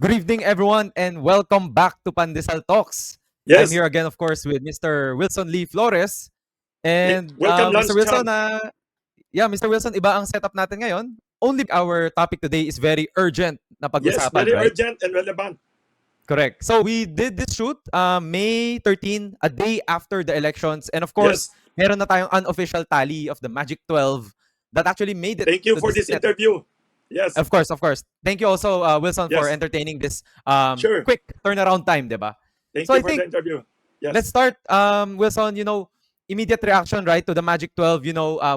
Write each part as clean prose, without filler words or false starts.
Good evening, everyone, and welcome back to Pandesal Talks. I'm Yes. here again, of course, with Mr. Wilson Lee Flores. And Welcome, Mr. Lance Wilson, Cham. Mr. Wilson, iba ang setup natin ngayon. Only our topic today is very urgent na Yes, pag-usapan, very right? urgent and relevant. Correct. So we did this shoot May 13, a day after the elections. And of course, Yes. meron na tayong unofficial tally of the Magic 12 that actually made it Thank you to for the this Senate. interview. Yes. Of course, of course. Thank you also, Wilson, for Yes. entertaining this Sure. quick turnaround time, diba? Thank So you I for the think interview. let's Yes. start, Wilson. Immediate reaction, right, to the Magic 12.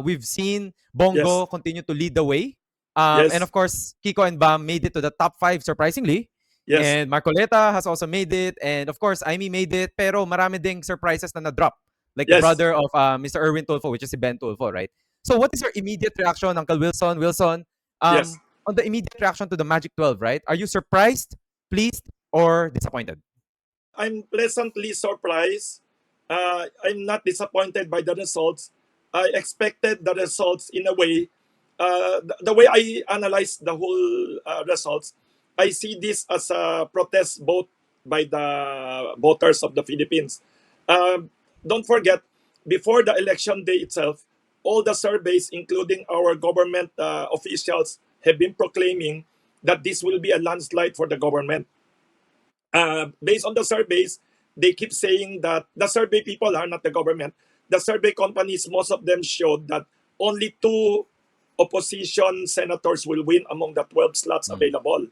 We've seen Yes. Bongo continue to lead the way. And Yes. of course, Kiko and Bam made it to the top 5 surprisingly. Yes. And Marcoleta has also made it. And of course, Aimee made it. Pero marami ding surprises na na-drop. Like the Yes. brother of Mr. Erwin Tulfo, which is si Ben Tulfo, right? So what is your immediate reaction, Uncle Wilson? Wilson, Yes. on the immediate reaction to the Magic 12, right? Are you surprised, pleased, or disappointed? I'm pleasantly surprised. I'm not disappointed by the results. I expected the results in a way. The way I analyze the whole results, I see this as a protest vote by the voters of the Philippines. Um, don't forget, before the election day itself, all the surveys, including our government officials, have been proclaiming that this will be a landslide for the government. Based on the surveys, they keep saying that the survey people are not the government. The survey companies, most of them showed that only two opposition senators will win among the 12 slots Mm. available.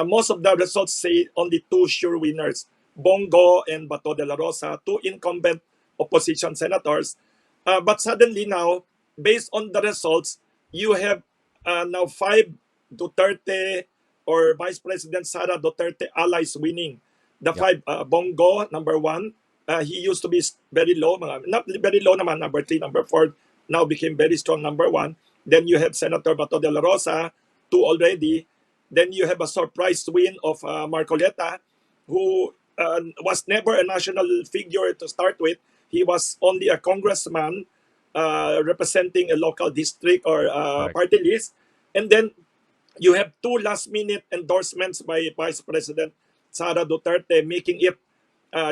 Most of the results say only two sure winners, Bongo and Bato de la Rosa, two incumbent opposition senators. But suddenly now, based on the results, you have now five Duterte or Vice President Sara Duterte allies winning. The Yep. five, Bongo, number one, he used to be very low, not very low naman, number three, number four, now became very strong, number one. Then you have Senator Bato de la Rosa, two already. Then you have a surprise win of Marcoleta, who was never a national figure to start with. He was only a congressman representing a local district or Correct. party list. And then you have two last minute endorsements by Vice President Sara Duterte, making it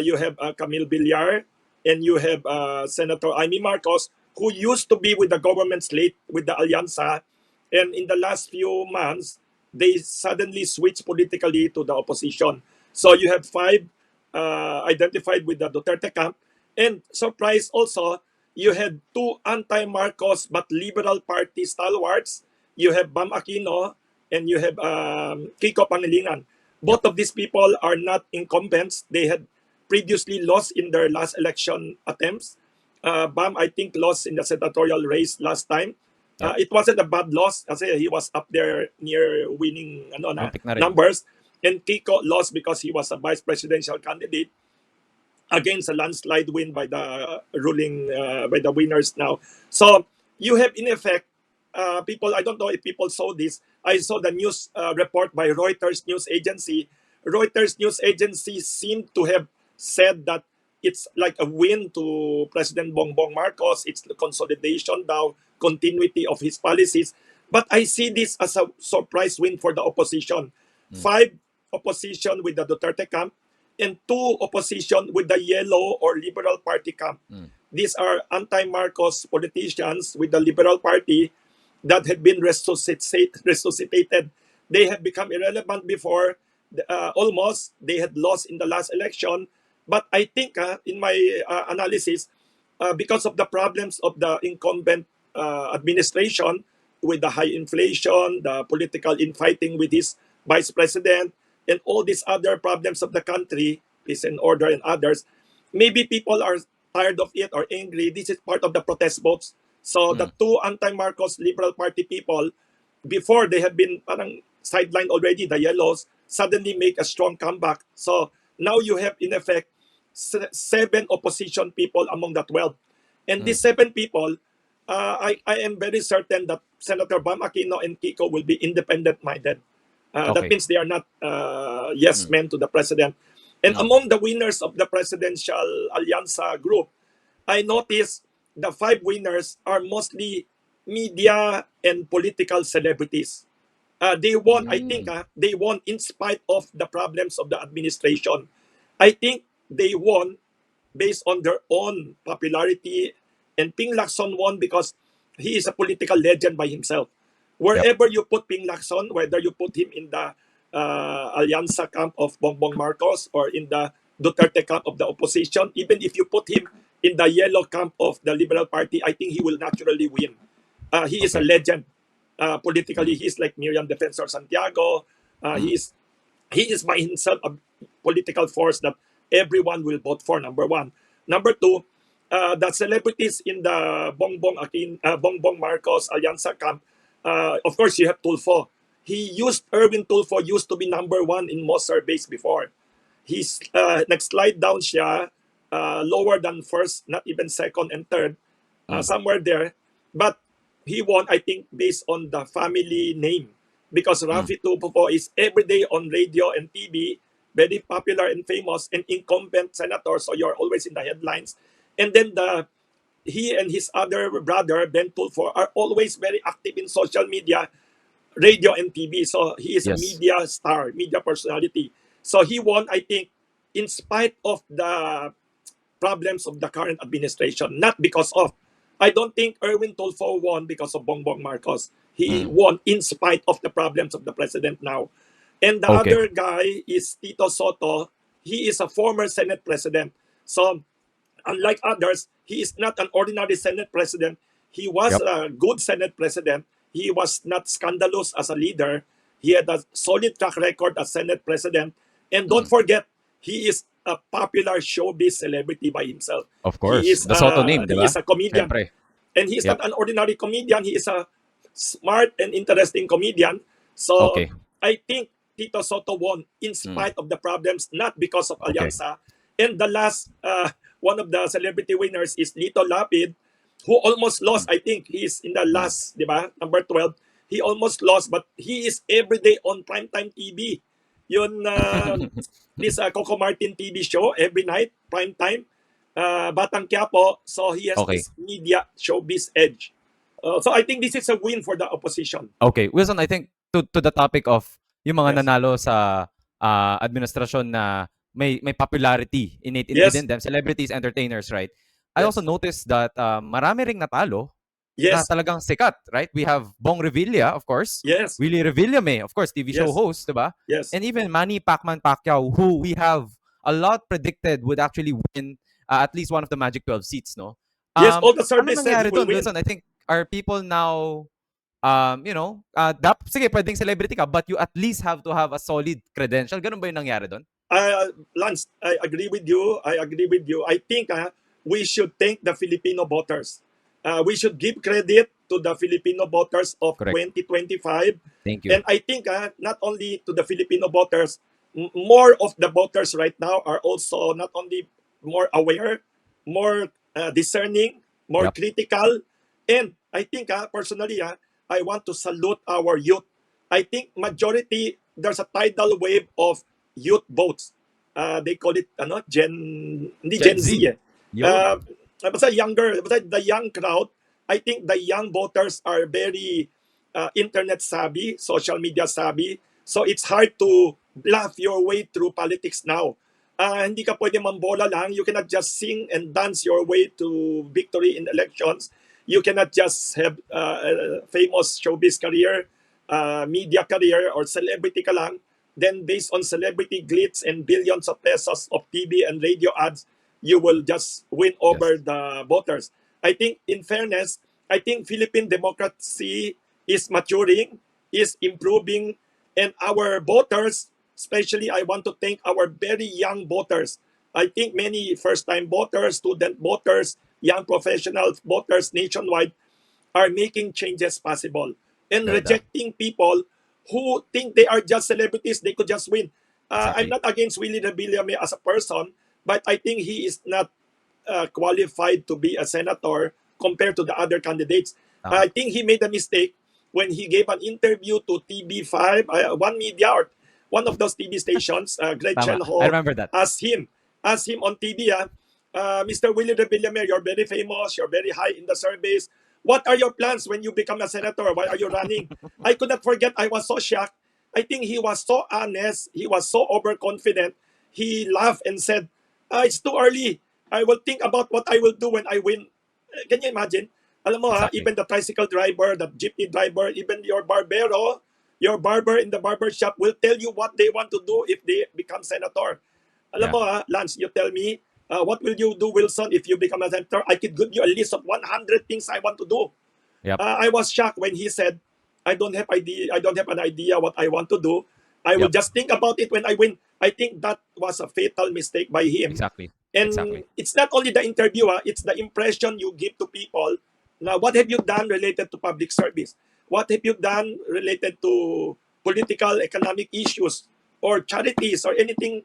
you have Camille Villar and you have Senator Amy Marcos, who used to be with the government slate with the Alianza. And in the last few months, they suddenly switched politically to the opposition. So you have five identified with the Duterte camp. And surprise also, you had two anti-Marcos but liberal party stalwarts. You have Bam Aquino and you have Kiko Pangilinan. Yep. Both of these people are not incumbents. They had previously lost in their last election attempts. Bam, I think, lost in the senatorial race last time. Yep. It wasn't a bad loss kasi he was up there near winning Matik na rin. numbers. And Kiko lost because he was a vice presidential candidate against a landslide win by the ruling by the winners now. So you have in effect people. I don't know if people saw this. I saw the news report by Reuters news agency. Reuters news agency seemed to have said that it's like a win to President Bongbong Marcos. It's the consolidation now, continuity of his policies. But I see this as a surprise win for the opposition. Mm. Five opposition with the Duterte camp and two opposition with the Yellow or Liberal Party camp. Mm. These are anti-Marcos politicians with the Liberal Party that had been resuscitated. They had become irrelevant before, almost. They had lost in the last election. But I think, in my analysis, because of the problems of the incumbent administration with the high inflation, the political infighting with his vice president, and all these other problems of the country, peace and order and others, maybe people are tired of it or angry. This is part of the protest votes. So the Mm. two anti-Marcos Liberal Party people, before they have been parang sidelined already, the Yellows, suddenly make a strong comeback. So now you have, in effect, seven opposition people among the 12. And Mm. these seven people, I am very certain that Senator Bam Aquino and Kiko will be independent-minded. That Okay. means they are not yes Mm. men to the president. And Mm. among the winners of the presidential Alianza group, I noticed the five winners are mostly media and political celebrities. They won, I think, they won in spite of the problems of the administration. I think they won based on their own popularity. And Ping Lacson won because he is a political legend by himself. Yep. Wherever you put Ping Lacson, whether you put him in the Alianza camp of Bongbong Marcos or in the Duterte camp of the opposition, even if you put him in the yellow camp of the Liberal Party, I think he will naturally win. He is a Okay. legend. Politically, he's like Miriam Defensor Santiago. He is by himself a political force that everyone will vote for. Number one. Number two, the celebrities in the Bongbong Marcos Alianza camp. Of course, you have Tulfo. Erwin Tulfo used to be number one in most surveys before. He's nag-slide down siya, lower than first, not even second and third, somewhere there. But he won, I think, based on the family name. Because Rafi Tulfo is every day on radio and TV, very popular and famous, and incumbent senator, so you're always in the headlines. And then he and his other brother, Ben Tulfo, are always very active in social media, radio and TV. So he is a Yes. media star, media personality. So he won, I think, in spite of the problems of the current administration, not because of. I don't think Erwin Tulfo won because of Bongbong Marcos. He won in spite of the problems of the president now. And the Okay. other guy is Tito Soto. He is a former Senate president. So unlike others, he is not an ordinary Senate president. He was Yep. a good Senate president. He was not scandalous as a leader. He had a solid track record as Senate president. And don't forget, he is a popular showbiz celebrity by himself. Of course. The Soto name, di He ba? is a comedian. Siyempre. And he is Yep. not an ordinary comedian. He is a smart and interesting comedian. So Okay. I think Tito Soto won in spite of the problems, not because of Okay. Alianza. And the last, one of the celebrity winners is Lito Lapid, who almost lost. I think he's in the last, di ba? Number 12. He almost lost, but he is every day on primetime TV. Yun, this Coco Martin TV show, every night, primetime. Batang Quiapo, so he has Okay. this media showbiz edge. So I think this is a win for the opposition. Okay. Wilson, I think to the topic of yung mga Yes. nanalo sa administrasyon na may popularity innate Yes. within them, celebrities, entertainers, right? I Yes. also noticed that marami ring natalo na Yes. talagang sikat, right? We have Bong Revilla, of course. Yes. Willie Revillame, of course, TV show Yes. host, diba? Yes. And even Manny Pacquiao, who we have a lot predicted would actually win at least one of the Magic 12 seats, no? Yes, all the Ano surveys said nangyari he will doon, win. Wilson? I think are people now sige, pwedeng celebrity ka, but you at least have to have a solid credential. Ganun ba yung nangyari doon? Lance, I agree with you. I think we should thank the Filipino voters. We should give credit to the Filipino voters of Correct. 2025. Thank you. And I think not only to the Filipino voters, more of the voters right now are also not only more aware, more discerning, more Yep. critical. And I think personally, I want to salute our youth. I think majority, there's a tidal wave of youth votes. They call it Gen Z. Yun. Basta the young crowd, I think the young voters are very internet savvy, social media savvy. So it's hard to bluff your way through politics now. Hindi ka pwede mambola lang. You cannot just sing and dance your way to victory in elections. You cannot just have a famous showbiz career, media career, or celebrity ka lang. Then based on celebrity glitz and billions of pesos of TV and radio ads, you will just win over the voters. I think, in fairness, I think Philippine democracy is maturing, is improving, and our voters, especially I want to thank our very young voters. I think many first-time voters, student voters, young professional voters nationwide are making changes possible and Ganda. rejecting people who think they are just celebrities, they could just win. I'm Exactly. not against Willie Revillame as a person, but I think he is not qualified to be a senator compared to the other candidates. Tama. I think he made a mistake when he gave an interview to TB5, one media or one of those TV stations. Gretchen Tama. Ho I remember that. asked him on TV, Mr. Willie Revillame, you're very famous, you're very high in the surveys. What are your plans when you become a senator? Why are you running? I could not forget. I was so shocked. I think he was so honest. He was so overconfident. He laughed and said, it's too early. I will think about what I will do when I win. Can you imagine? Alam mo ha, Exactly. even the tricycle driver, the jeepney driver, even your barbero, your barber in the barber shop will tell you what they want to do if they become senator. Alam Yeah. mo ha, Lance, you tell me, what will you do, Wilson, if you become a senator? I could give you a list of 100 things I want to do. Yep. I was shocked when he said, I don't have an idea what I want to do. I will Yep. just think about it when I win." I think that was a fatal mistake by him. Exactly. And Exactly. it's not only the interview, it's the impression you give to people. Now, what have you done related to public service? What have you done related to political, economic issues or charities or anything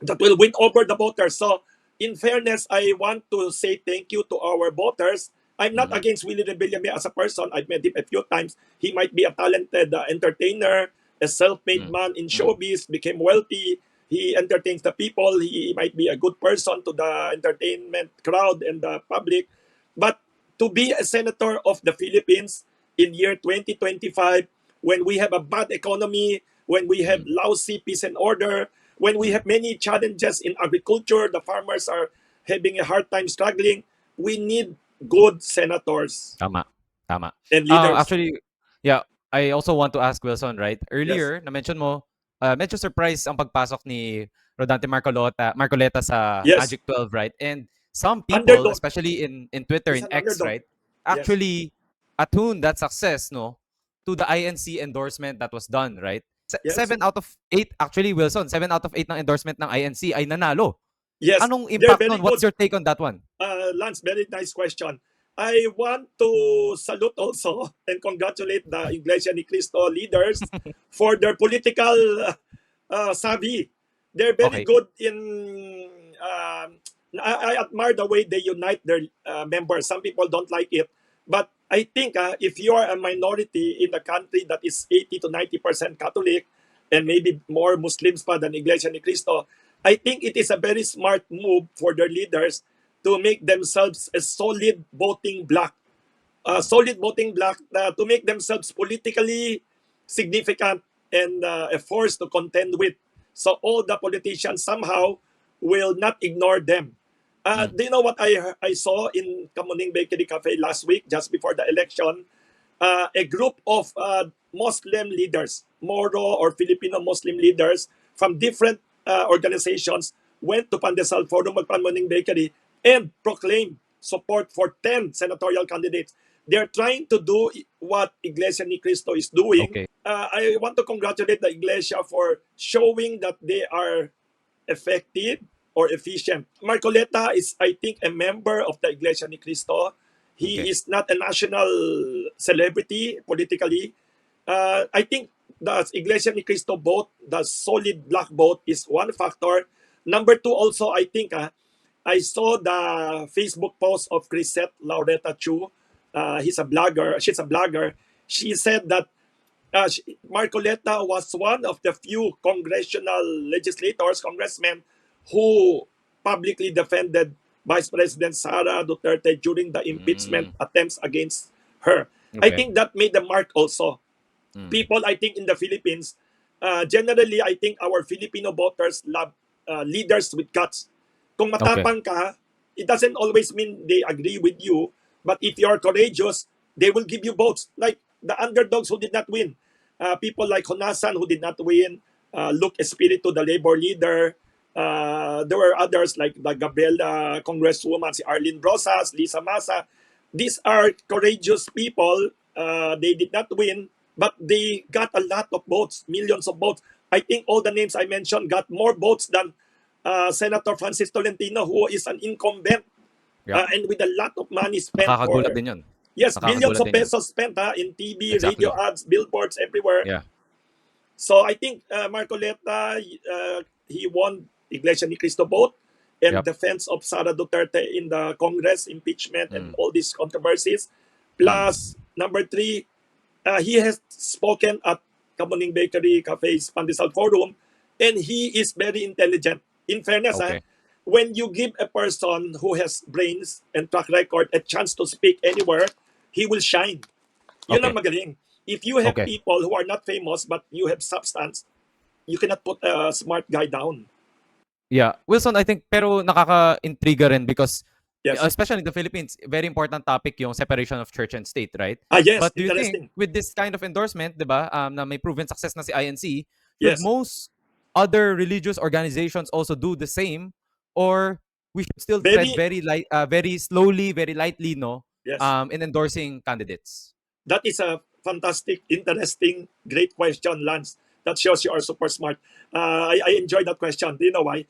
that will win over the voters? So, in fairness, I want to say thank you to our voters. I'm not Mm. against Willie Revillame as a person. I've met him a few times. He might be a talented entertainer, a self-made Mm. man in Mm. showbiz, became wealthy. He entertains the people. He might be a good person to the entertainment crowd and the public. But to be a senator of the Philippines in year 2025, when we have a bad economy, when we have Mm. lousy peace and order, when we Mm. have many challenges in agriculture, the farmers are having a hard time struggling, we need good senators Tama. Tama. and leaders. Actually, yeah, I also want to ask Wilson, right? Yes. Earlier, na-mention mo, medyo surprise ang pagpasok ni Rodante Marcoleta sa Yes. Magic 12, right? And some people, Underdog. especially in Twitter, He's in an X, underdog. right, Yes. actually attune that success, no, to the INC endorsement that was done, right? Yes. 7 out of 8, actually, Wilson, 7 out of 8 ng endorsement ng INC ay nanalo. Yes. Anong They're impact very nun? What's good. your take on that one? Lance, very nice question. I want to salute also and congratulate the Iglesia ni Cristo leaders for their political savvy. They're very Okay. good in. I admire the way they unite their members. Some people don't like it, but I think if you are a minority in the country that is 80 to 90% Catholic and maybe more Muslims pa than Iglesia ni Cristo, I think it is a very smart move for their leaders to make themselves a solid voting bloc, Mm. to make themselves politically significant and a force to contend with. So all the politicians somehow will not ignore them. Mm. Do you know what I saw in Kamuning Bakery Cafe last week, just before the election? A group of Muslim leaders, Moro or Filipino Muslim leaders from different organizations went to Pandesal Forum of Kamuning Bakery and proclaimed support for 10 senatorial candidates. They're trying to do what Iglesia ni Cristo is doing. Okay. I want to congratulate the Iglesia for showing that they are effective or efficient. Marcoleta is, I think, a member of the Iglesia ni Cristo. He Okay. is not a national celebrity politically. I think the Iglesia ni Cristo vote, the solid black vote, is one factor. Number two, also, I think, I saw the Facebook post of Chrisette Laureta Chu. He's a blogger. She's a blogger. She said that Marcoleta was one of the few congressmen, who publicly defended Vice President Sara Duterte during the impeachment Mm. attempts against her. I Okay. think that made the mark also. Mm. People, I think, in the Philippines, generally, I think our Filipino voters love leaders with guts. Kung Okay. matapang ka, it doesn't always mean they agree with you, but if you're courageous, they will give you votes. Like the underdogs who did not win. People like Honasan who did not win, Luke Espiritu, the labor leader. There were others like the Gabriela Congresswoman, si Arlene Rosas, Lisa Masa. These are courageous people. They did not win, but they got a lot of votes, millions of votes. I think all the names I mentioned got more votes than Senator Francis Tolentino, who is an incumbent Yep. and with a lot of money spent Nakakagulat for, din 'yun. yes, billions Nakakagulat of din 'yun. pesos spent in TV, radio Exactly. ads, billboards everywhere. Yeah. So I think Marcoleta, he won Iglesia ni Cristo vote and Yep. defense of Sara Duterte in the Congress, impeachment, and Mm. all these controversies. Mm. Plus, number three, he has spoken at Kamuning Bakery Cafe's Pandesal Forum, and he is very intelligent. In fairness, Okay. when you give a person who has brains and track record a chance to speak anywhere, he will shine. Yun ang Okay. magaling. If you have Okay. people who are not famous but you have substance, you cannot put a smart guy down. Yeah. Wilson, I think pero nakaka-intriga rin because Yes. especially in the Philippines, very important topic yung separation of church and state, right? Yes, But do you think interesting. with this kind of endorsement, 'di ba, na may proven success na si INC, should Yes. most other religious organizations also do the same, or we should still tread Very, very light, very slowly, very lightly, no, yes. in endorsing candidates? That is a fantastic, interesting, great question, Lance. That shows you are super smart. I enjoy that question. Do you know why?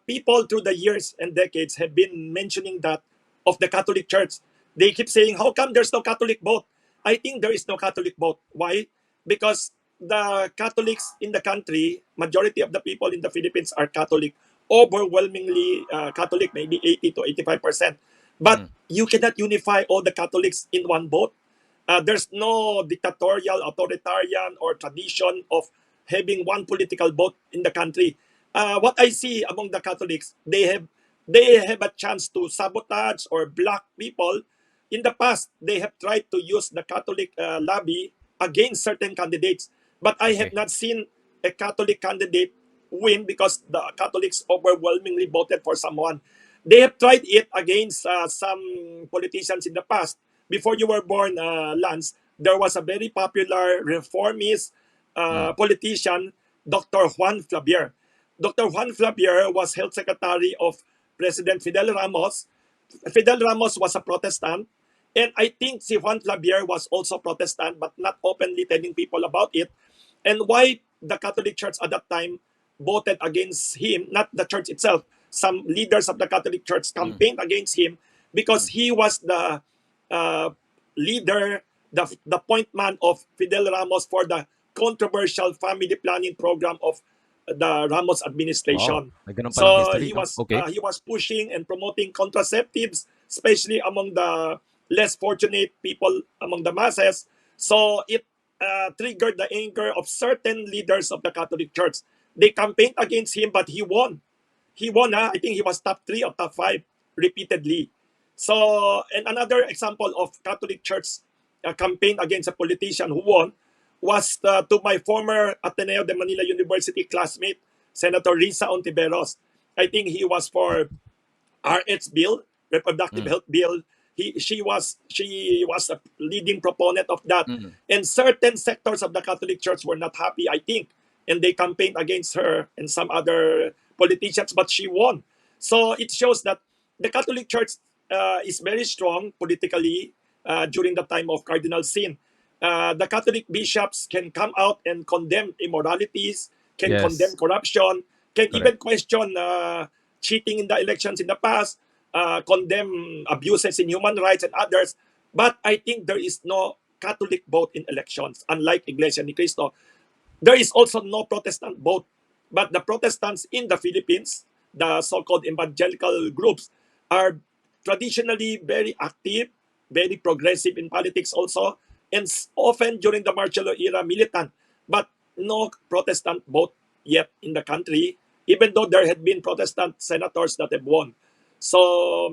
People through the years and decades have been mentioning that of the Catholic Church. They keep saying, how come there's no Catholic vote? I think there is no Catholic vote. Why? Because the Catholics in the country, majority of the people in the Philippines are Catholic, overwhelmingly Catholic, maybe 80 to 85%. But Mm. you cannot unify all the Catholics in one vote. There's no dictatorial, authoritarian, or tradition of having one political vote in the country. What I see among the Catholics, they have a chance to sabotage or block people. In the past, they have tried to use the Catholic lobby against certain candidates, but I have Okay. not seen a Catholic candidate win because the Catholics overwhelmingly voted for someone. They have tried it against some politicians in the past. Before you were born, Lance, there was a very popular reformist Mm. politician, Dr. Juan Flavier. Dr. Juan Flavier was health secretary of President Fidel Ramos. Fidel Ramos was a Protestant, and I think si Juan Flavier was also Protestant, but not openly telling people about it. And why the Catholic Church at that time voted against him, not the church itself. Some leaders of the Catholic Church Mm. campaigned against him because Mm. he was the uh, leader, the point man of Fidel Ramos for the controversial family planning program of the Ramos Wow. administration. May ganun palang So history, no? Okay. he was pushing and promoting contraceptives, especially among the less fortunate people among the masses. So it triggered the anger of certain leaders of the Catholic Church. They campaigned against him, but he won. He won. I think he was top 3 or top 5 repeatedly. So, and another example of Catholic Church campaign against a politician who won was to my former Ateneo de Manila University classmate, Senator Risa Ontiveros. I think he was for RH bill, reproductive Mm. health bill. She was a leading proponent of that, Mm. and certain sectors of the Catholic Church were not happy, I think, and they campaigned against her and some other politicians, but she won. So it shows that the Catholic Church is very strong politically during the time of Cardinal Sin. The Catholic bishops can come out and condemn immoralities, can condemn Yes. corruption, can even Correct. question cheating in the elections in the past, condemn abuses in human rights and others. But I think there is no Catholic vote in elections, unlike Iglesia ni Cristo. There is also no Protestant vote. But the Protestants in the Philippines, the so-called evangelical groups, are traditionally very active, very progressive in politics also, and often during the martial law era, militant. But no Protestant vote yet in the country, even though there had been Protestant senators that have won. So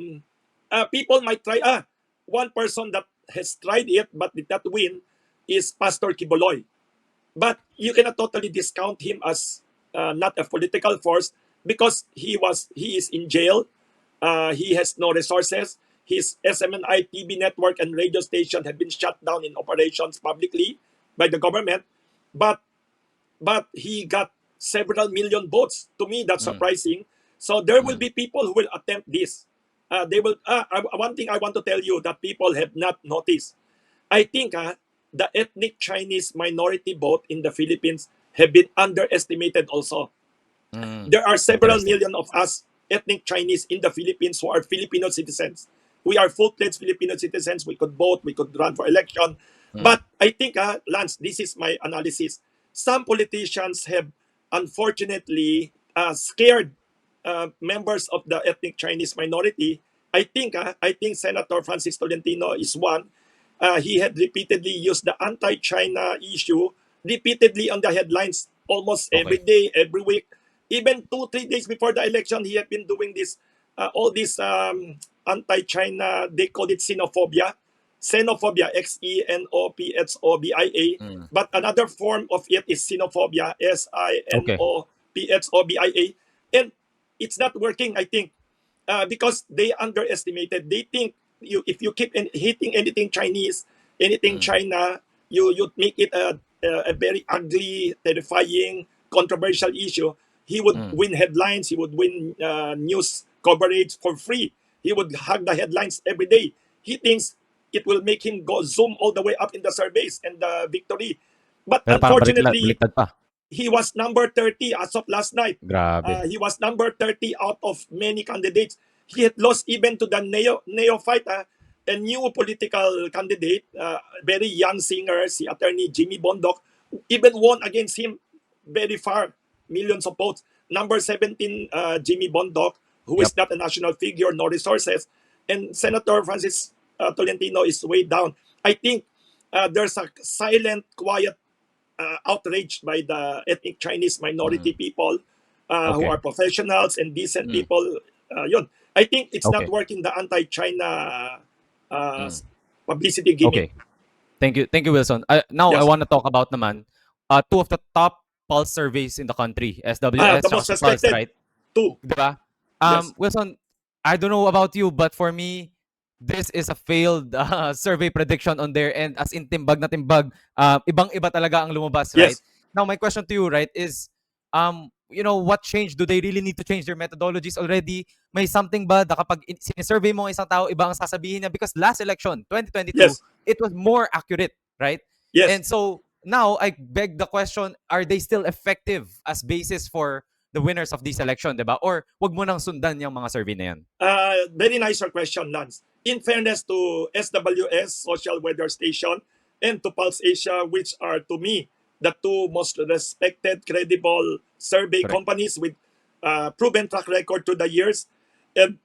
people might try. One person that has tried it but did not win is Pastor Kiboloy. But you cannot totally discount him as not a political force because he is in jail. He has no resources. His SMNI TV network and radio station have been shut down in operations publicly by the government. But he got several million votes. To me, that's Mm. surprising. So there will Mm. be people who will attempt this. They will. One thing I want to tell you that people have not noticed. I think the ethnic Chinese minority vote in the Philippines have been underestimated also. Mm. There are several Interesting. million of us ethnic Chinese in the Philippines who are Filipino citizens. We are full-fledged Filipino citizens. We could vote. We could run for election. Mm. But I think, Lance, this is my analysis. Some politicians have unfortunately scared members of the ethnic Chinese minority. I think Senator Francis Tolentino is one. He had repeatedly used the anti-China issue repeatedly on the headlines almost every Okay. day, every week. Even 2, 3 days before the election, he had been doing this, all this anti-China. They call it xenophobia. xenophobia, xenophobia, Mm. but another form of it is xenophobia, Okay. sinophobia, and it's not working, I think, because they underestimated. They think if you keep hitting anything Chinese, anything Mm. China, you make it a very ugly, terrifying, controversial issue. He would Mm. win headlines. He would win news coverage for free. He would hug the headlines every day. He thinks it will make him go zoom all the way up in the surveys and the victory. But Pero parang unfortunately, baliktad pa. he was number 30 as of last night. Grabe. He was number 30 out of many candidates. He had lost even to the neophyte, a new political candidate, very young singer, si attorney Jimmy Bondoc, even won against him very far, millions of votes. Number 17, Jimmy Bondoc, who is Yep. not a national figure, no resources. And Senator Francis Tolentino is way down. I think there's a silent, quiet outraged by the ethnic Chinese minority Mm. people who Okay. are professionals and decent Mm. people. Yun. I think it's not Okay. working, the anti-China uh, Mm. publicity gimmick. Okay. Thank you, Wilson. Now I Yes. want to talk about naman two of the top pulse surveys in the country, The SWS tsaka most si Pulse, respected, right? too. Diba? Yes. Wilson, I don't know about you, but for me, this is a failed survey prediction on their end. As in, timbag na timbag. Ibang-iba talaga ang lumabas, right? Yes. Now, my question to you, right, is, what change? Do they really need to change their methodologies already? May something ba na kapag sinisurvey mo ang isang tao, iba ang sasabihin niya? Because last election, 2022, Yes. it was more accurate, right? Yes. And so, now, I beg the question, are they still effective as basis for the winners of this election, di ba? Or wag mo nang sundan yung mga survey na yan. Very nice your question, Lance. In fairness to SWS, Social Weather Station, and to Pulse Asia, which are to me the two most respected, credible survey Correct. companies with proven track record through the years and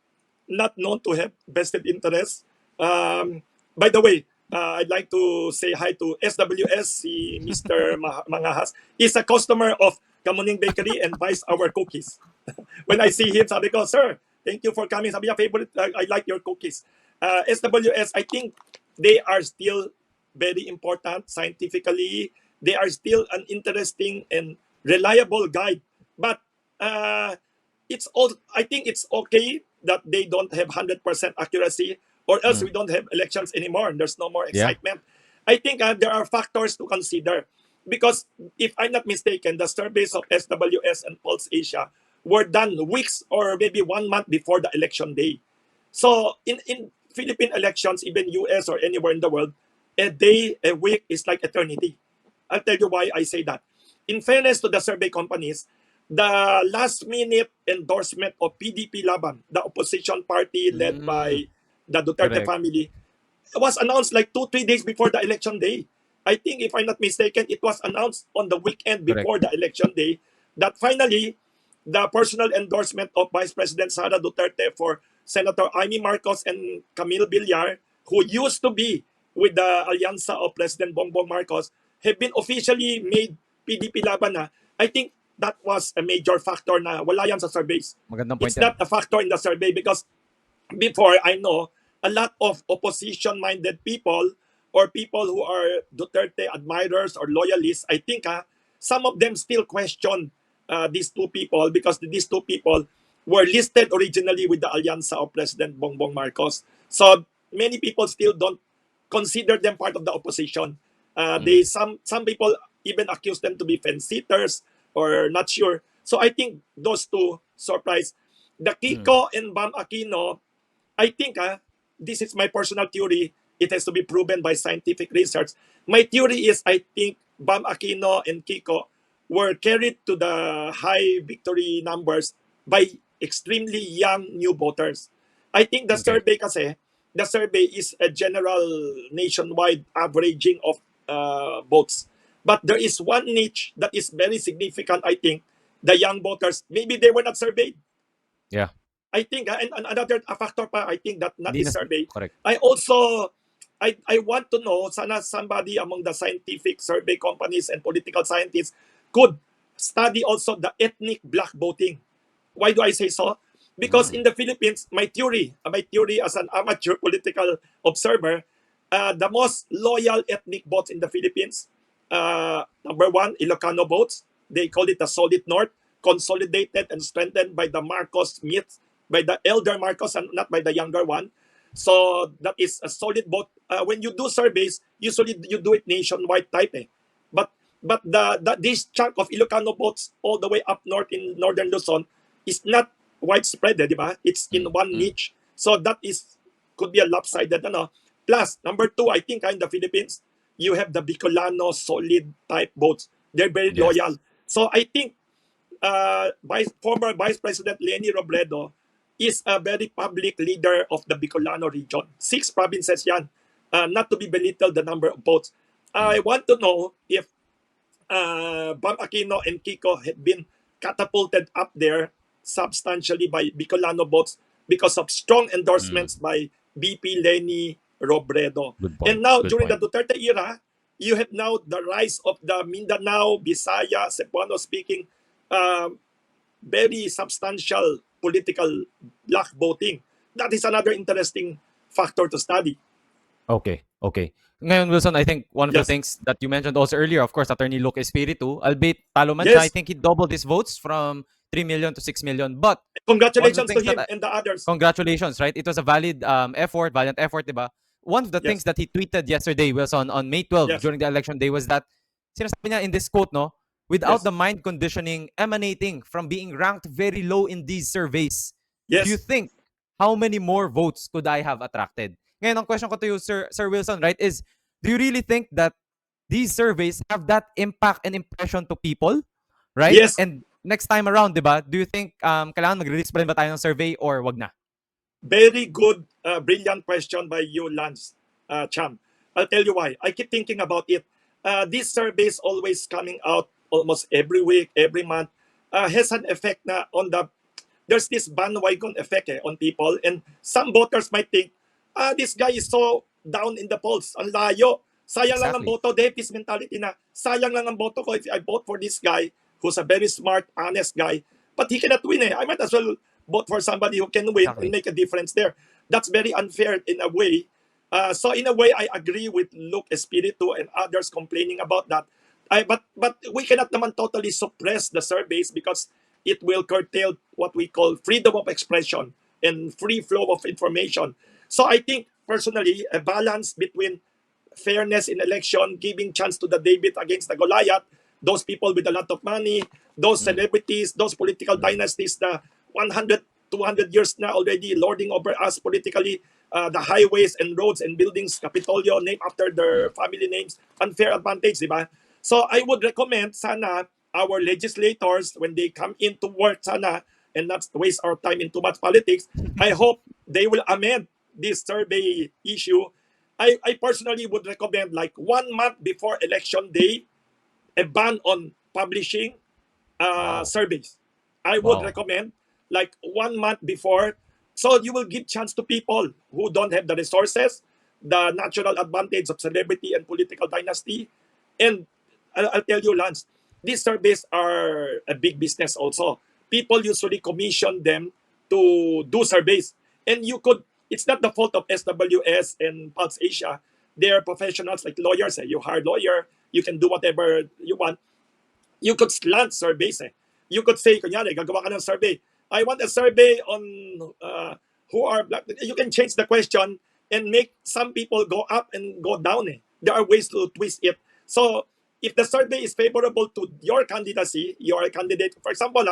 not known to have vested interests. By the way, I'd like to say hi to SWS, si Mr. Mangahas. He's a customer of Kamuning Bakery and buys our cookies. When I see him, sabi ko, sir, thank you for coming. Sabi niya, favorite, I like your cookies. SWS, I think they are still very important scientifically. They are still an interesting and reliable guide. But it's all, I think it's okay that they don't have 100% accuracy, or else we Mm. don't have elections anymore. There's no more Yeah. excitement. I think there are factors to consider. Because if I'm not mistaken, the surveys of SWS and Pulse Asia were done weeks or maybe 1 month before the election day. So in Philippine elections, even US or anywhere in the world, a day, a week is like eternity. I'll tell you why I say that. In fairness to the survey companies, the last minute endorsement of PDP Laban, the opposition party led Mm. by the Duterte Correct. family, was announced like 2-3 days before the election day. I think, if I'm not mistaken, it was announced on the weekend Correct. before the election day that finally the personal endorsement of Vice President Sara Duterte for Senator Amy Marcos and Camille Villar, who used to be with the Alyansa of President Bongbong Marcos, have been officially made PDP Laban na. I think that was a major factor na wala yan sa surveys. Magandang point It's yan. not a factor in the survey because before, I know a lot of opposition-minded people or people who are Duterte admirers or loyalists, I think some of them still question these two people because these two people were listed originally with the Alyansa of President Bongbong Marcos. So many people still don't consider them part of the opposition. They Mm. some people even accuse them to be fence-sitters or not sure. So I think those two surprise. The Mm. Kiko and Bam Aquino, I think this is my personal theory. It has to be proven by scientific research. My theory is I think Bam Aquino and Kiko were carried to the high victory numbers by extremely young new voters. I think Okay. the survey is a general nationwide averaging of votes. But there is one niche that is very significant, I think, the young voters. Maybe they were not surveyed. Yeah. I think, and another factor pa, I think that not Hindi this na survey. correct. I also, I want to know, sana somebody among the scientific survey companies and political scientists could study also the ethnic black voting. Why do I say so? Because Mm. in the Philippines, my theory as an amateur political observer, the most loyal ethnic votes in the Philippines. Number one, Ilocano votes. They call it the solid north, consolidated and strengthened by the Marcos myth, by the elder Marcos and not by the younger one. So that is a solid vote. When you do surveys, usually you do it nationwide type. But this chunk of Ilocano votes all the way up north in northern Luzon is not widespread, di ba? It's in one niche. So that is could be a lopsided, ano. Plus, number two, I think in the Philippines, you have the Bicolano solid type votes. They're very loyal. So I think former Vice President Leni Robredo is a very public leader of the Bicolano region. 6 provinces yan. Not to be belittled the number of votes. I want to know if Bang Aquino and Kiko had been catapulted up there substantially by Bicolano votes because of strong endorsements by BP Leni Robredo. And now, during the Duterte era, you have now the rise of the Mindanao, Bisaya, Cebuano speaking, very substantial political black voting. That is another interesting factor to study. Okay. Ngayon, Wilson, I think one of the things that you mentioned also earlier, of course, Attorney Luke Espiritu, albeit talo man siya, I think he doubled his votes from 3 million to 6 million. But congratulations to him and the others. Congratulations, right? It was a valiant effort, diba? One of the things that he tweeted yesterday, Wilson, on May 12 during the election day was that, sinasabi niya in this quote, no, without the mind conditioning emanating from being ranked very low in these surveys, do you think how many more votes could I have attracted? Ngayon, ang question ko to you, Sir Wilson, right, is do you really think that these surveys have that impact and impression to people, right? Yes. And next time around, diba, do you think kailangan mag-release pa rin ba tayo ng survey or wag na? Very good, brilliant question by you, Lance Cham. I'll tell you why. I keep thinking about it. These surveys always coming out almost every week, every month, has an effect na on the, there's this bandwagon effect on people. And some voters might think, this guy is so down in the polls. Ang layo. Sayang lang ang boto. They have this mentality na, sayang lang ang boto ko if I vote for this guy who's a very smart, honest guy. But he cannot win. I might as well vote for somebody who can win and make a difference there. That's very unfair in a way. So in a way, I agree with Luke Espiritu and others complaining about that. But we cannot naman totally suppress the surveys because it will curtail what we call freedom of expression and free flow of information. So I think personally, a balance between fairness in election, giving chance to the David against the Goliath, those people with a lot of money, those celebrities, those political dynasties na 100, 200 years na already lording over us politically, the highways and roads and buildings, Capitolio, named after their family names, unfair advantage, di ba? So I would recommend sana our legislators, when they come into work sana, and not waste our time in too much politics, I hope they will amend this survey issue. I personally would recommend like 1 month before election day, a ban on publishing surveys. I would recommend like 1 month before, so you will give chance to people who don't have the resources, the natural advantage of celebrity and political dynasty. And I'll tell you, Lance, these surveys are a big business also. People usually commission them to do surveys. And you could, it's not the fault of SWS and Pulse Asia. They're professionals like lawyers. You hire a lawyer, you can do whatever you want. You could slant surveys. You could say, kunyari, gagawa ka ng survey. I want a survey on who are black. You can change the question and make some people go up and go down. There are ways to twist it. So if the survey is favorable to your candidacy, you are a candidate, for example,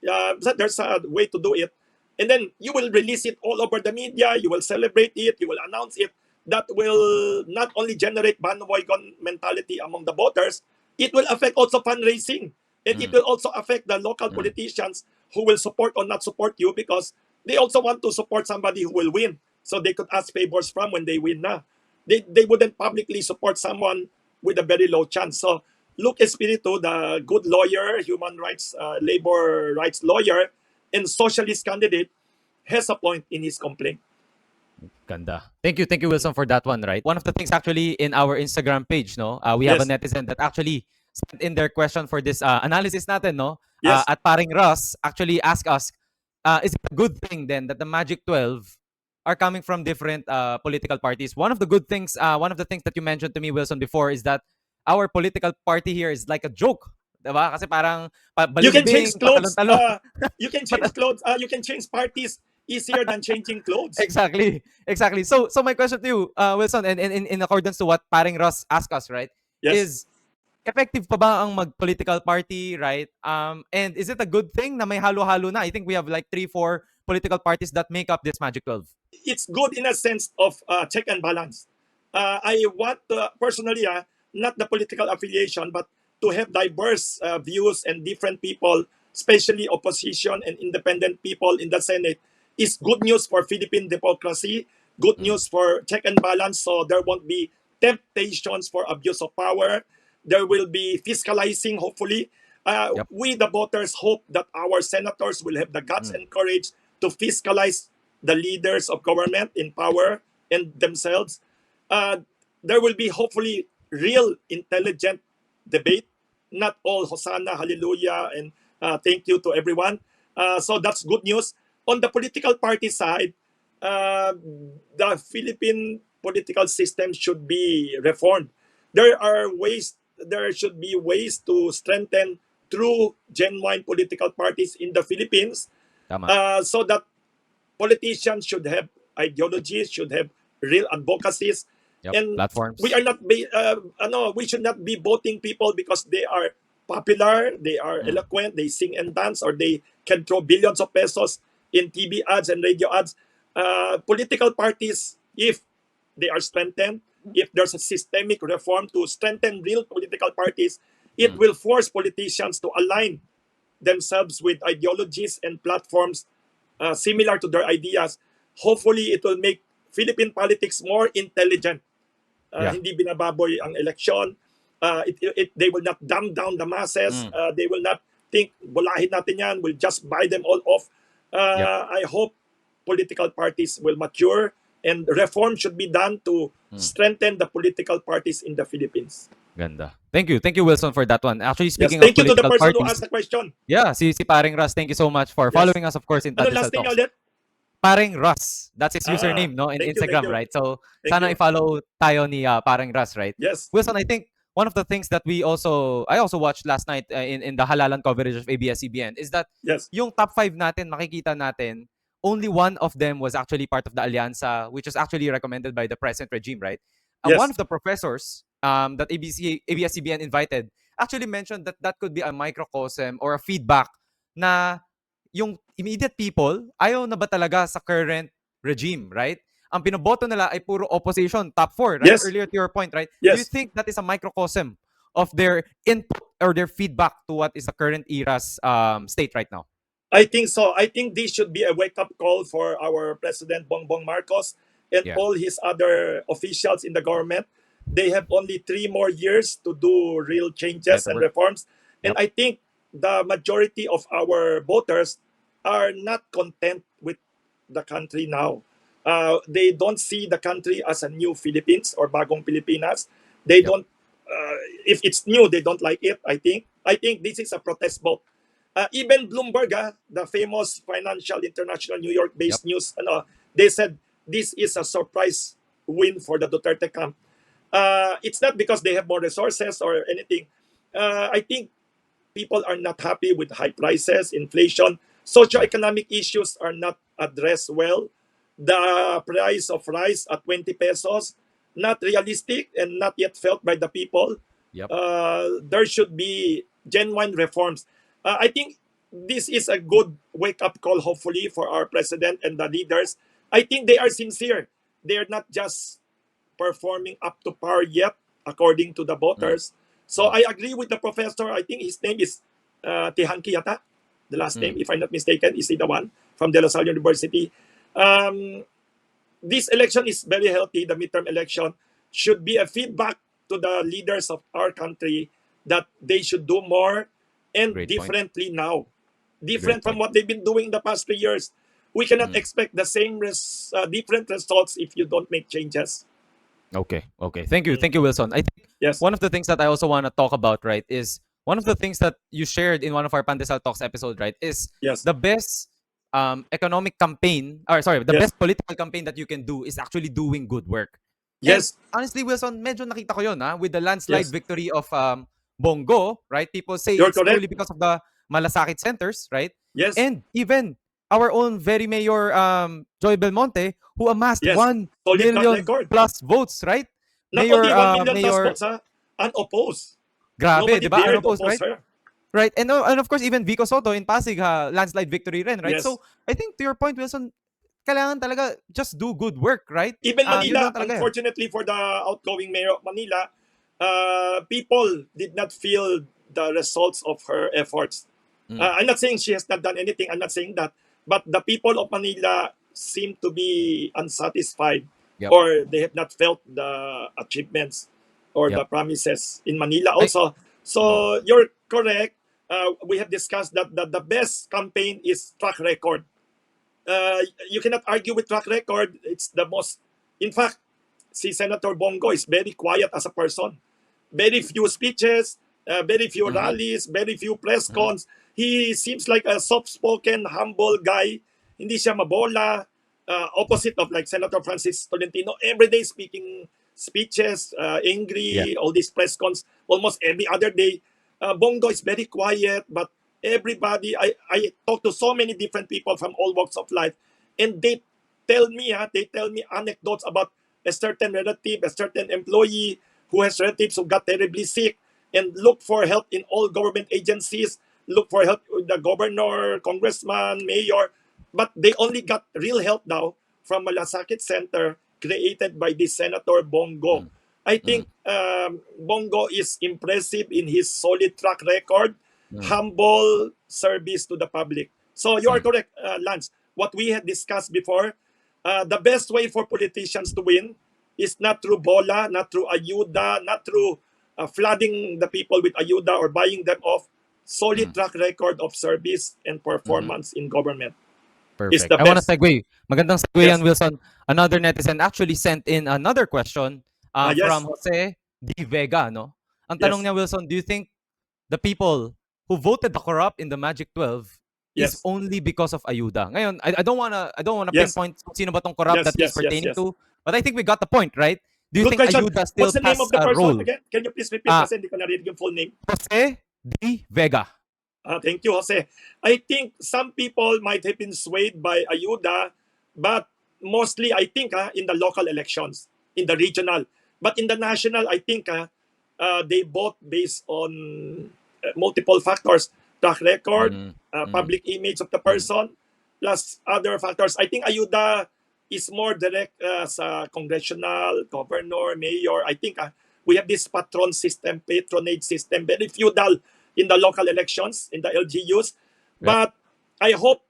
there's a way to do it. And then you will release it all over the media, you will celebrate it, you will announce it. That will not only generate bandwagon mentality among the voters, it will affect also fundraising. And it will also affect the local politicians who will support or not support you because they also want to support somebody who will win. So they could ask favors from when they win na. They wouldn't publicly support someone with a very low chance. So Luke Espiritu, the good lawyer, human rights, labor rights lawyer, and socialist candidate, has a point in his complaint. Ganda. Thank you, Wilson, for that one, right? One of the things actually in our Instagram page, no, we have a netizen that actually sent in their question for this analysis natin, no? At paring Ross actually asked us, is it a good thing then that the Magic 12 are coming from different political parties. One of the good things, one of the things that you mentioned to me, Wilson, before is that our political party here is like a joke. Diba? Kasi parang You can change balimbing, clothes. patalon-talon. You can change clothes. You can change parties easier than changing clothes. Exactly. Exactly. So my question to you, Wilson, and in accordance to what paring Ross asked us, right, Yes. is effective pa ba ang mag-political party, right? And is it a good thing na may halo-halo na? I think we have like 3, 4 political parties that make up this Magic 12. It's good in a sense of check and balance. I want personally, not the political affiliation, but to have diverse views and different people, especially opposition and independent people in the Senate, is good news for Philippine democracy, good news for check and balance, so there won't be temptations for abuse of power. There will be fiscalizing, hopefully. Yep. We, the voters, hope that our senators will have the guts and courage to fiscalize the leaders of government in power and themselves. There will be hopefully real intelligent debate, not all Hosanna, Hallelujah, and thank you to everyone. So that's good news. On the political party side, the Philippine political system should be reformed. There should be ways to strengthen true, genuine political parties in the Philippines, Tama. so that politicians should have ideologies, should have real advocacies, Yep. and Platforms. we should not be voting people because they are popular, they are eloquent, they sing and dance, or they can throw billions of pesos in TV ads and radio ads. Political parties, if they are strengthened, if there's a systemic reform to strengthen real political parties, it will force politicians to align themselves with ideologies and platforms similar to their ideas. Hopefully, it will make Philippine politics more intelligent. Hindi binababoy ang eleksyon. They will not dumb down the masses. They will not think, bulahin natin yan, we'll just buy them all off. I hope political parties will mature and reform should be done to strengthen the political parties in the Philippines. Ganda. Thank you, Wilson, for that one. Actually, speaking Thank of you to the political person who parties, asked the question. yeah, si Paring Russ, thank you so much for following us, of course, in Ano Pandesal last name Talks. ulit? Paring Russ. That's his username, no, in thank Instagram, you. right? So, Thank sana you. i-follow tayo ni Paring Russ, right? Yes. Wilson, I think one of the things that I also watched last night in the Halalan coverage of ABS-CBN is that Yes. yung top 5 natin, makikita natin, only one of them was actually part of the Allianza, which was actually recommended by the present regime, right? Yes. One of the professors that ABS-CBN invited actually mentioned that that could be a microcosm or a feedback na yung immediate people, ayaw na ba talaga sa current regime, right? Ang pinoboto nila ay puro opposition, top 4, right? Yes. Earlier to your point, right? Yes. Do you think that is a microcosm of their input or their feedback to what is the current era's state right now? I think so. I think this should be a wake-up call for our President Bongbong Marcos and all his other officials in the government. They have only 3 more years to do real changes and reforms. And I think the majority of our voters are not content with the country now. They don't see the country as a new Philippines or bagong Pilipinas. They don't, if it's new, they don't like it, I think. I think this is a protest vote. Even Bloomberg, the famous financial international New York-based news, they said this is a surprise win for the Duterte camp. It's not because they have more resources or anything. I think people are not happy with high prices, inflation. Socioeconomic issues are not addressed well. The price of rice at 20 pesos, not realistic and not yet felt by the people. There should be genuine reforms. I think this is a good wake-up call, hopefully, for our president and the leaders. I think they are sincere. They're not just performing up to par yet, according to the voters. So I agree with the professor. I think his name is Tehanki yata. The last name, if I'm not mistaken, is he the one from De La Salle University. This election is very healthy. The midterm election should be a feedback to the leaders of our country that they should do more and differently now. Different from what they've been doing the past 3 years. We cannot expect the same different results if you don't make changes. Okay. Thank you, Wilson. I think one of the things that I also want to talk about, right, is one of the things that you shared in one of our Pandesal Talks episode, right, is the best economic campaign, or sorry, the Yes. best political campaign that you can do is actually doing good work. And Yes. honestly, Wilson, medyo nakita ko yun, with the landslide Yes. victory of Bongo, right? People say You're it's purely correct. because of the malasakit centers, right? Yes. And even our own very mayor, Joy Belmonte, who amassed Yes. 1 Solid track million record. plus votes, right? Not only 1 million plus Mayor, votes, unopposed. grabe, Nobody di ba? dared Unopposed, oppose right? her. Right. And of course, even Vico Soto in Pasig, landslide victory rin, right? Yes. So, I think to your point, Wilson, kailangan talaga just do good work, right? Even Yun Manila, lang talaga. unfortunately for the outgoing mayor of Manila, people did not feel the results of her efforts. I'm not saying she has not done anything. I'm not saying that. But the people of Manila seem to be unsatisfied, Yep. or they have not felt the achievements or the Yep. promises in Manila I, also. So you're correct. We have discussed that the best campaign is track record. You cannot argue with track record. It's the most. In fact, si Senator Bongo is very quiet as a person. Very few speeches, very few rallies, very few press cons. He seems like a soft-spoken, humble guy. Hindi siya mabola. Opposite of like Senator Francis Tolentino, everyday speaking speeches, yeah. angry, all these press cons almost every other day. Bongo is very quiet, but everybody, I talk to so many different people from all walks of life, and they tell me anecdotes about a certain relative, a certain employee who has relatives who got terribly sick, and look for help in all government agencies, look for help with the governor, congressman, mayor, but they only got real help now from Malasakit Center created by this Senator Bongo. I think Bongo is impressive in his solid track record, humble service to the public. So you are correct, Lance. What we had discussed before, the best way for politicians to win is not through bola, not through ayuda, not through flooding the people with ayuda or buying them off. Solid track record of service and performance in government is Perfect. the I want to best. segue. Magandang segue yan, Yes. Wilson. Another netizen actually sent in another question from Yes. Jose D. Vega, no? Ang tanong Yes. niya, Wilson, do you think the people who voted the corrupt in the Magic 12 is Yes. only because of ayuda? Ngayon, I don't wanna Yes. pinpoint kung sino ba tong corrupt Yes. that he's Yes. Yes. pertaining Yes. to, but I think we got the point, right? Do you Good think question. ayuda still What's the name has of the a person role? again? Can you please repeat Uh, kasi hindi ko narinig yung full name? Jose D. Vega. Thank you, Jose. I think some people might have been swayed by ayuda, but mostly I think in the local elections, in the regional. But in the national, I think they vote based on multiple factors. Track record, Mm, mm, public image of the mm, person, plus other factors. I think ayuda is more direct sa congressional, governor, mayor. I think we have this patronage system, very feudal in the local elections, in the LGUs. yep. But I hope,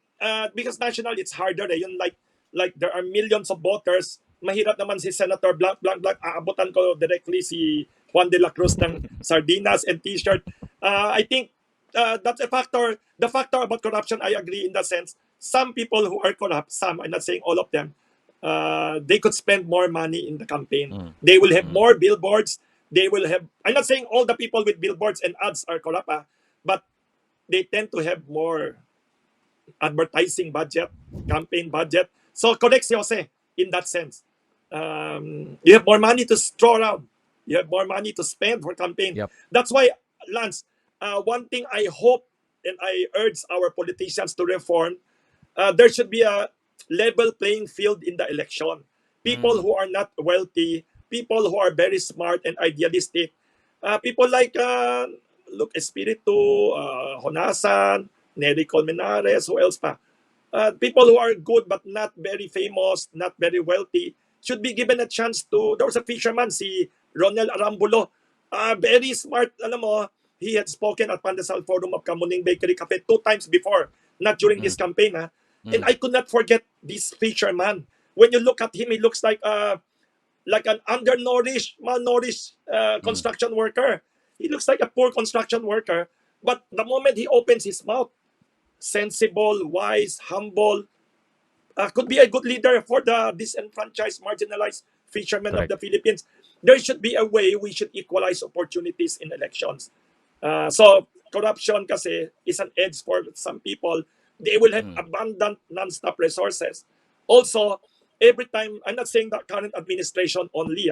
because national, it's harder. Yun, like there are millions of voters. Mahirap naman si Senator blank, blank, blank. Aabutan ko directly si Juan de la Cruz ng sardinas and t-shirt. I think that's a factor. The factor about corruption, I agree in the sense, some people who are corrupt, some, I'm not saying all of them, they could spend more money in the campaign. They will have more billboards. They will have, I'm not saying all the people with billboards and ads are corrupt, but they tend to have more advertising budget, campaign budget. So correct si Jose in that sense. You have more money to throw around. You have more money to spend for campaign. Yep. That's why, Lance, one thing I hope and I urge our politicians to reform, there should be a level playing field in the election. People who are not wealthy, people who are very smart and idealistic, people like Luke Espiritu, Honasan, Nery Colmenares, who else pa? People who are good but not very famous, not very wealthy, should be given a chance to. There was a fisherman, si Ronel Arambulo, very smart, alam mo, he had spoken at Pandesal Forum of Kamuning Bakery Cafe 2 times before, not during this campaign. And I could not forget this fisherman. When you look at him, he looks like an undernourished, malnourished construction worker. He looks like a poor construction worker. But the moment he opens his mouth, sensible, wise, humble, could be a good leader for the disenfranchised, marginalized fishermen of Correct. the Philippines. There should be a way we should equalize opportunities in elections. So corruption kasi is an edge for some people. They will have abundant non-stop resources. Also, every time, I'm not saying that current administration only,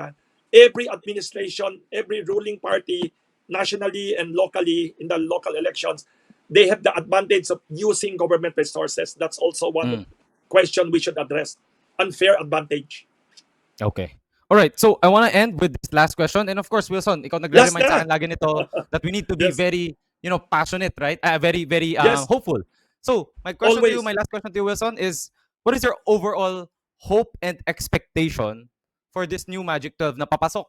every administration, every ruling party, nationally and locally in the local elections, they have the advantage of using government resources. That's also one question we should address. Unfair advantage. Okay. All right. So I want to end with this last question. And of course, Wilson, ikaw Last nagre-remind sa na. akin lagi nito that we need to be Yes. very, passionate, right? Very, very Yes. hopeful. So my question to you, Always. my last question to you, Wilson, is what is your overall hope and expectation for this new Magic 12 na papasok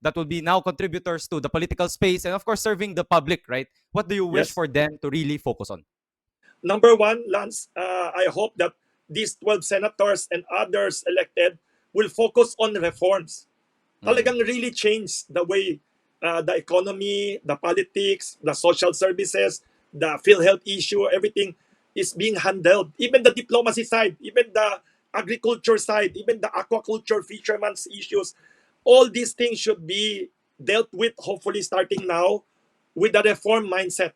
that will be now contributors to the political space and of course serving the public, right? What do you wish Yes. for them to really focus on? Number one, Lance, I hope that these 12 senators and others elected will focus on reforms. Mm. Talagang really change the way the economy, the politics, the social services, the PhilHealth issue, everything is being handled. Even the diplomacy side, even the agriculture side, even the aquaculture fishermen's issues, all these things should be dealt with, hopefully starting now, with a reform mindset.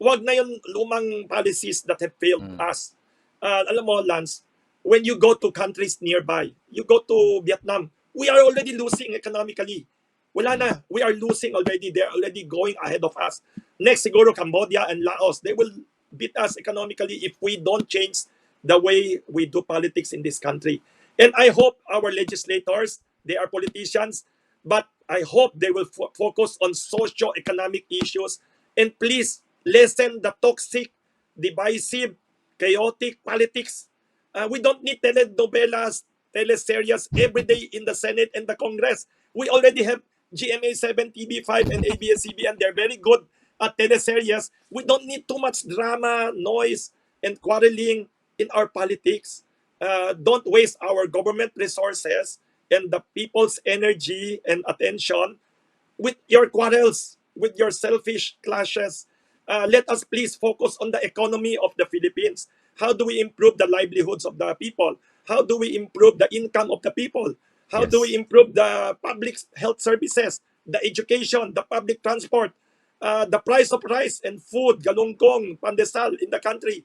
Wag na yung lumang policies that have failed Mm. us. Alam mo, Lance, when you go to countries nearby, you go to Vietnam, we are already losing economically. Wala na. We are losing already. They're already going ahead of us. Next, siguro Cambodia and Laos, they will beat us economically if we don't change the way we do politics in this country. And I hope our legislators, they are politicians, but I hope they will focus on socio-economic issues. And please lessen the toxic, divisive, chaotic politics. We don't need telenovelas, teleseries every day in the Senate and the Congress. We already have GMA7, TV5, and ABS-CBN. They're very good at teleseries. We don't need too much drama, noise, and quarreling in our politics. Don't waste our government resources and the people's energy and attention with your quarrels, with your selfish clashes. Let us please focus on the economy of the Philippines. How do we improve the livelihoods of the people? How do we improve the income of the people? How do we Yes. improve the public health services, the education, the public transport, the price of rice and food, galunggong, pandesal in the country?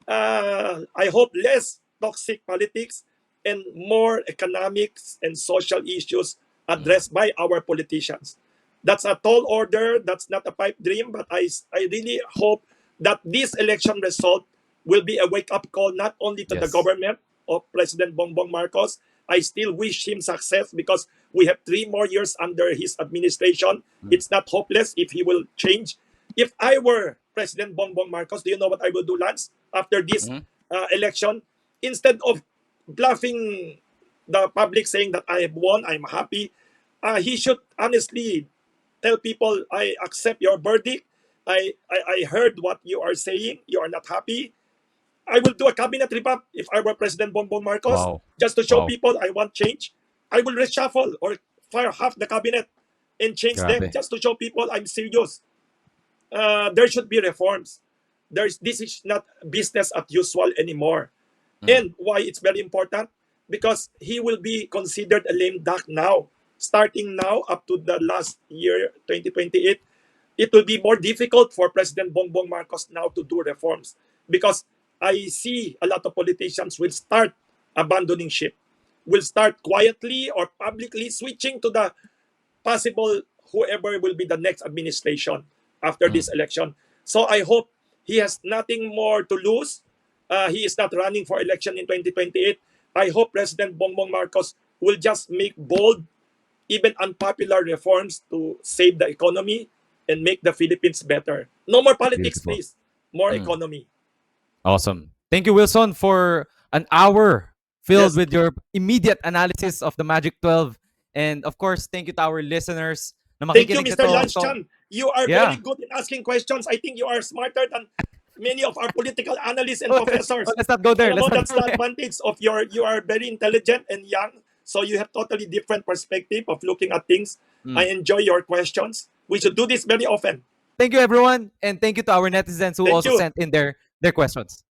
I hope less toxic politics and more economics and social issues Mm. addressed by our politicians. That's a tall order. That's not a pipe dream. But I really hope that this election result will be a wake-up call not only to the Yes. government of President Bongbong Marcos. I still wish him success because we have 3 more years under his administration. Mm. It's not hopeless if he will change. If I were President Bongbong Marcos, do you know what I will do, Lance, after this Mhm. election? Instead of bluffing the public saying that I have won, I'm happy, he should honestly tell people, I accept your verdict. I heard what you are saying. You are not happy. I will do a cabinet revamp if I were President Bongbong Marcos, Wow. just to show Wow. people I want change. I will reshuffle or fire half the cabinet and change them Grabe. just to show people I'm serious. There should be reforms. This is not business as usual anymore. Mm. And why it's very important? Because he will be considered a lame duck now. Starting now up to the last year, 2028, it will be more difficult for President Bongbong Marcos now to do reforms because I see a lot of politicians will start abandoning ship, will start quietly or publicly switching to the possible whoever will be the next administration after Mm. this election. So I hope he has nothing more to lose. He is not running for election in 2028. I hope President Bongbong Marcos will just make bold, even unpopular reforms to save the economy and make the Philippines better. No more politics, Beautiful. please. More Mm. economy. Awesome. Thank you, Wilson, for an hour filled Yes. with your immediate analysis of the Magic 12. And of course, thank you to our listeners na Thank you, makikinig Mr. nito. Lance So, Cham. You are very yeah. good in asking questions. I think you are smarter than many of our political analysts and Oh, professors. let's not go there. Alam mo, Let's not that's go the there. advantage of you are very intelligent and young. So you have totally different perspective of looking at things. I Mm. enjoy your questions. We should do this very often. Thank you, everyone. And thank you to our netizens who Thank also you. sent in their questions.